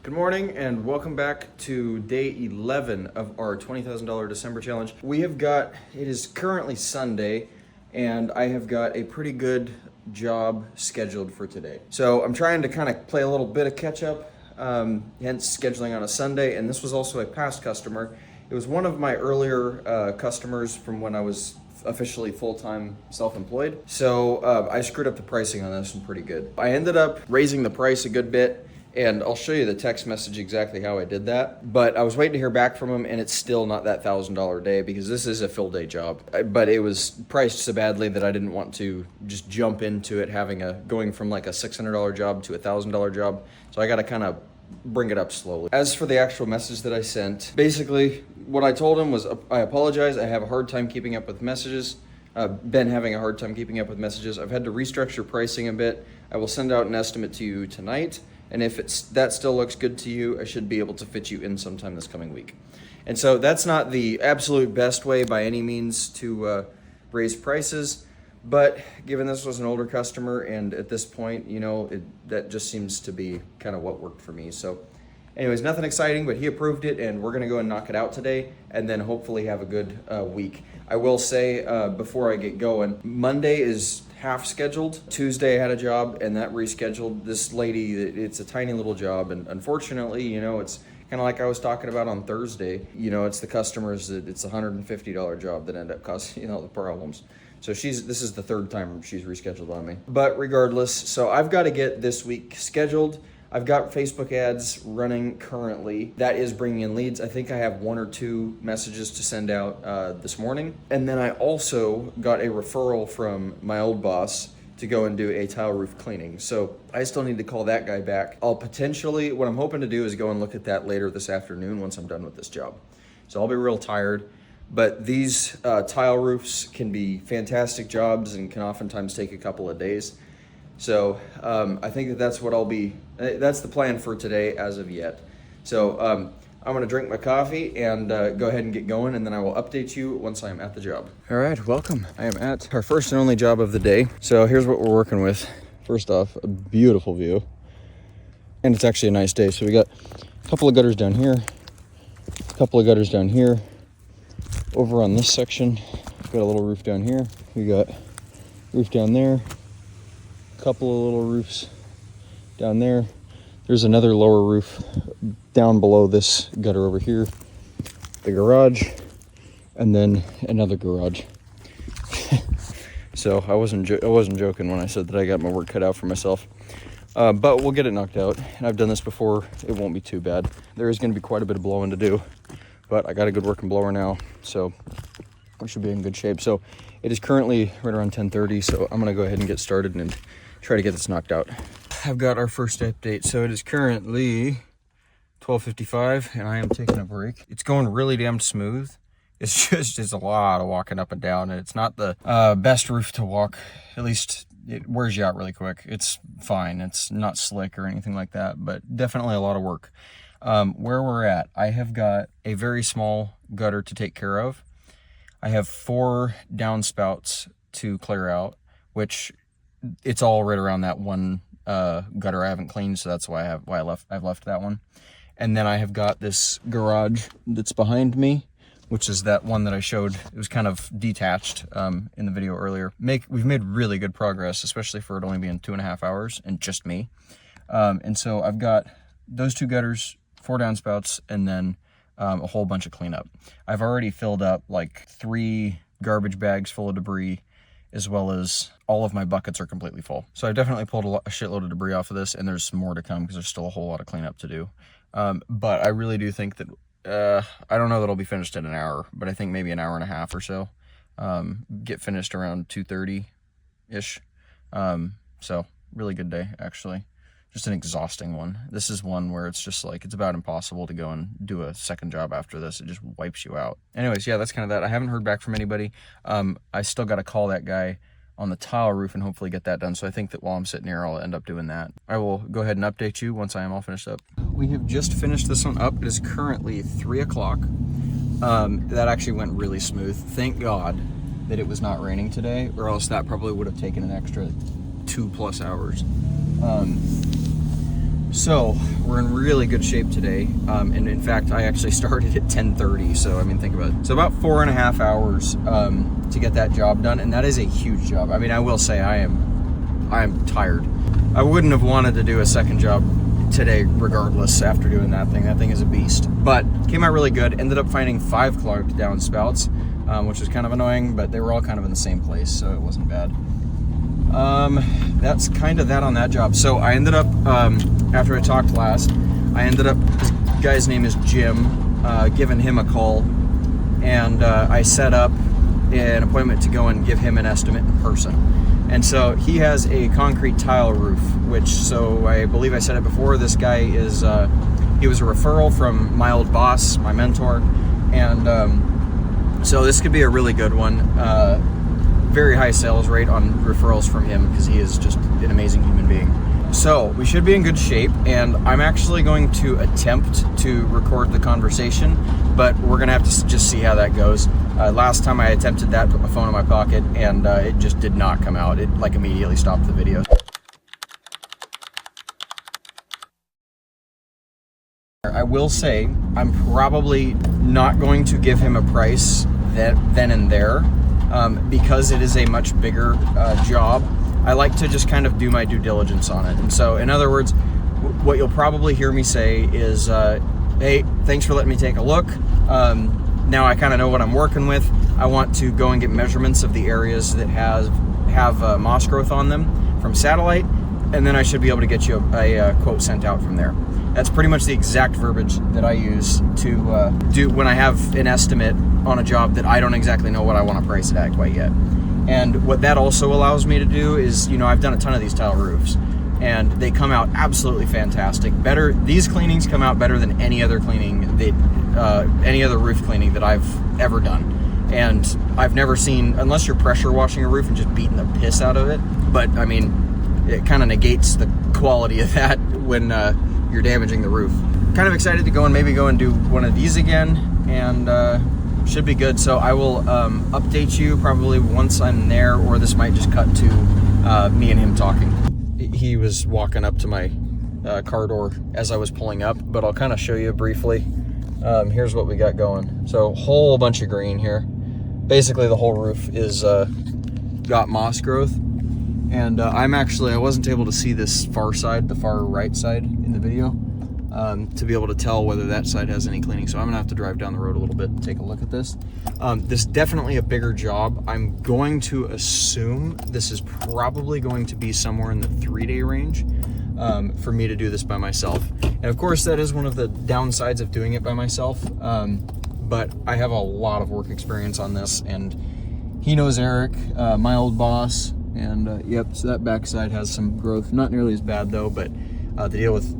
Good morning and welcome back to day 11 of our $20,000 December challenge. It is currently Sunday and I have got a pretty good job scheduled for today. So I'm trying to kind of play a little bit of catch up, hence scheduling on a Sunday. And this was also a past customer. It was one of my earlier customers from when I was officially full-time self-employed. So I screwed up the pricing on this one pretty good. I ended up raising the price a good bit. And I'll show you the text message exactly how I did that. But I was waiting to hear back from him, and it's still not that $1,000 day because this is a full day job. But it was priced so badly that I didn't want to just jump into it, going from like a $600 job to a $1,000 job. So I got to kind of bring it up slowly. As for the actual message that I sent, basically what I told him was, I apologize. I have a hard time keeping up with messages. Been having a hard time keeping up with messages. I've had to restructure pricing a bit. I will send out an estimate to you tonight. And if that still looks good to you, I should be able to fit you in sometime this coming week. And so that's not the absolute best way by any means to raise prices, but given this was an older customer and at this point, that just seems to be kind of what worked for me. So anyways, nothing exciting, but he approved it and we're gonna go and knock it out today and then hopefully have a good week. I will say before I get going, Monday is half scheduled. Tuesday I had a job and that rescheduled. This lady, it's a tiny little job and unfortunately, it's kind of like I was talking about on Thursday, it's the customers that it's a $150 job that end up causing, the problems. So this is the third time she's rescheduled on me. But regardless, so I've got to get this week scheduled. I've got Facebook ads running currently. That is bringing in leads. I think I have 1 or 2 messages to send out this morning. And then I also got a referral from my old boss to go and do a tile roof cleaning. So I still need to call that guy back. What I'm hoping to do is go and look at that later this afternoon once I'm done with this job. So I'll be real tired. But these tile roofs can be fantastic jobs and can oftentimes take a couple of days. So I think that's the plan for today as of yet. So I'm gonna drink my coffee and go ahead and get going, and then I will update you once I'm at the job. All right, welcome. I am at our first and only job of the day. So here's what we're working with. First off, a beautiful view. And it's actually a nice day. So we got a couple of gutters down here, a couple of gutters down here. Over on this section, got a little roof down here. We got roof down there. Couple of little roofs down there. There's another lower roof down below this gutter over here, the garage, and then another garage. So I wasn't joking when I said that I got my work cut out for myself, but we'll get it knocked out. And I've done this before. It won't be too bad. There is going to be quite a bit of blowing to do, but I got a good working blower now, so we should be in good shape. So it is currently right around 10:30, so I'm gonna go ahead and get started and try to get this knocked out. I've got our first update. So it is currently 12:55 and I am taking a break. It's going really damn smooth. It's a lot of walking up and down, and it's not the best roof to walk. At least it wears you out really quick. It's fine. It's not slick or anything like that, but definitely a lot of work. Where we're at, I have got a very small gutter to take care of. I have 4 downspouts to clear out, which it's all right around that one gutter I haven't cleaned, so that's why I've left that one. And then I have got this garage that's behind me, which is that one that I showed. It was kind of detached in the video earlier. We've made really good progress, especially for it only being 2.5 hours and just me. And so I've got those 2 gutters, 4 downspouts, and then a whole bunch of cleanup. I've already filled up like 3 garbage bags full of debris, as well as all of my buckets are completely full. So I've definitely pulled a shitload of debris off of this, and there's more to come because there's still a whole lot of cleanup to do. But I really do think that, I don't know that I'll be finished in an hour, but I think maybe an hour and a half or so. Get finished around 2:30-ish. So really good day, actually. Just an exhausting one. This is one where it's just like, it's about impossible to go and do a second job after this. It just wipes you out. Anyways, yeah, that's kind of that. I haven't heard back from anybody. I still got to call that guy on the tile roof and hopefully get that done. So I think that while I'm sitting here, I'll end up doing that. I will go ahead and update you once I am all finished up. We have just finished this one up. It is currently 3 o'clock. That actually went really smooth. Thank God that it was not raining today, or else that probably would have taken an extra 2+ hours. So we're in really good shape today, and in fact I actually started at 10:30, so I mean, think about it. So about 4.5 hours to get that job done, and that is a huge job. I mean, I will say I am tired. I wouldn't have wanted to do a second job today regardless after doing that thing. That thing is a beast, but came out really good. Ended up finding 5 clogged down spouts, which was kind of annoying, but they were all kind of in the same place, so it wasn't bad. That's kind of that on that job. So I ended up, after I talked last, this guy's name is Jim, giving him a call, and I set up an appointment to go and give him an estimate in person. And so he has a concrete tile roof, which, so I believe I said it before, this guy is, he was a referral from my old boss, my mentor, and so this could be a really good one. Very high sales rate on referrals from him because he is just an amazing human being. So we should be in good shape, and I'm actually going to attempt to record the conversation, but we're gonna have to just see how that goes. Last time I attempted that, put my phone in my pocket, and it just did not come out. It like immediately stopped the video. I will say I'm probably not going to give him a price then and there. Because it is a much bigger job, I like to just kind of do my due diligence on it. And so, in other words, what you'll probably hear me say is, hey, thanks for letting me take a look. Now I kind of know what I'm working with. I want to go and get measurements of the areas that have moss growth on them from satellite, and then I should be able to get you a quote sent out from there. That's pretty much the exact verbiage that I use to do when I have an estimate on a job that I don't exactly know what I want to price it at quite yet. And what that also allows me to do is, you know, I've done a ton of these tile roofs, and they come out absolutely fantastic. Better, these cleanings come out better than any other cleaning that any other roof cleaning that I've ever done. And I've never seen, unless you're pressure washing a roof and just beating the piss out of it. But I mean, it kind of negates the quality of that when you're damaging the roof. Kind of excited to go and do one of these again, and should be good. So I will update you probably once I'm there, or this might just cut to me and him talking. He was walking up to my car door as I was pulling up, but I'll kind of show you briefly. Here's what we got going. So whole bunch of green here. Basically the whole roof is got moss growth. And I wasn't able to see this far side, the far right side in the video, to be able to tell whether that side has any cleaning. So I'm gonna have to drive down the road a little bit and take a look at this. This is definitely a bigger job. I'm going to assume this is probably going to be somewhere in the 3-day range for me to do this by myself. And of course that is one of the downsides of doing it by myself. But I have a lot of work experience on this, and he knows Eric, my old boss. And yep, so that backside has some growth, not nearly as bad though, but the deal with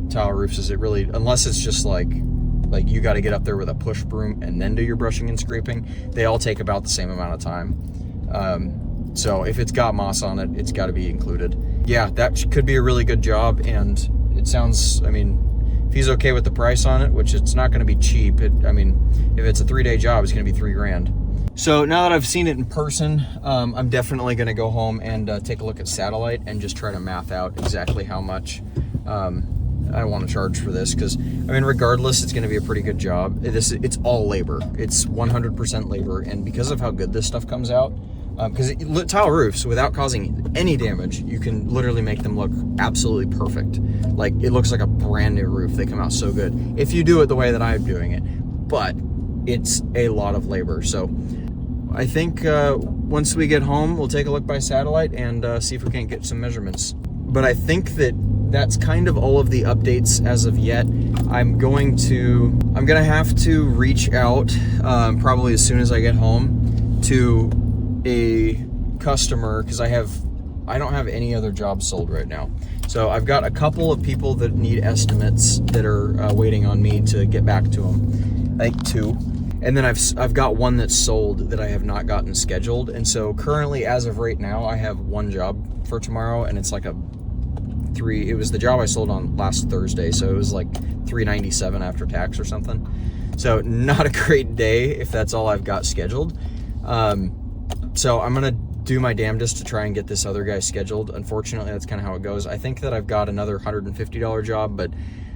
tile roofs is it really, unless it's just like you got to get up there with a push broom and then do your brushing and scraping, they all take about the same amount of time. So if it's got moss on it, it's got to be included. Yeah, that could be a really good job, and it sounds, I mean, if he's okay with the price on it, which it's not going to be cheap, I mean, if it's a 3-day job, it's going to be $3,000. So now that I've seen it in person, I'm definitely going to go home and take a look at satellite and just try to math out exactly how much I want to charge for this, because I mean, regardless, it's going to be a pretty good job. It's all labor. It's 100% labor, and because of how good this stuff comes out, because tile roofs, without causing any damage, you can literally make them look absolutely perfect. Like, it looks like a brand new roof. They come out so good if you do it the way that I'm doing it, but it's a lot of labor. So I think once we get home, we'll take a look by satellite and see if we can't get some measurements. But I think that's kind of all of the updates as of yet. I'm gonna have to reach out probably as soon as I get home to a customer, because I don't have any other jobs sold right now. So I've got a couple of people that need estimates that are waiting on me to get back to them. I think 2. And then I've got one that's sold that I have not gotten scheduled. And so currently, as of right now, I have 1 job for tomorrow, and it's like it was the job I sold on last Thursday, so it was like $397 after tax or something. So not a great day if that's all I've got scheduled. So I'm gonna do my damnedest to try and get this other guy scheduled. Unfortunately, that's kind of how it goes. I think that I've got another $150 job, but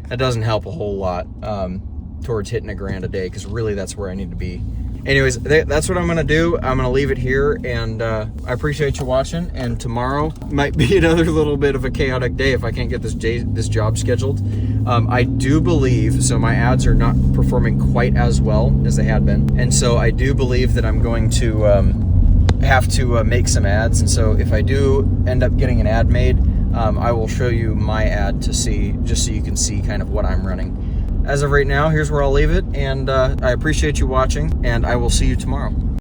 that doesn't help a whole lot towards hitting $1,000 a day, because really that's where I need to be. Anyways, that's what I'm gonna do. I'm gonna leave it here, and I appreciate you watching. And tomorrow might be another little bit of a chaotic day if I can't get this job scheduled. I do believe, so my ads are not performing quite as well as they had been, and so I do believe that I'm going to have to make some ads. And so if I do end up getting an ad made, I will show you my ad to see, just so you can see kind of what I'm running. As of right now, here's where I'll leave it, and I appreciate you watching, and I will see you tomorrow.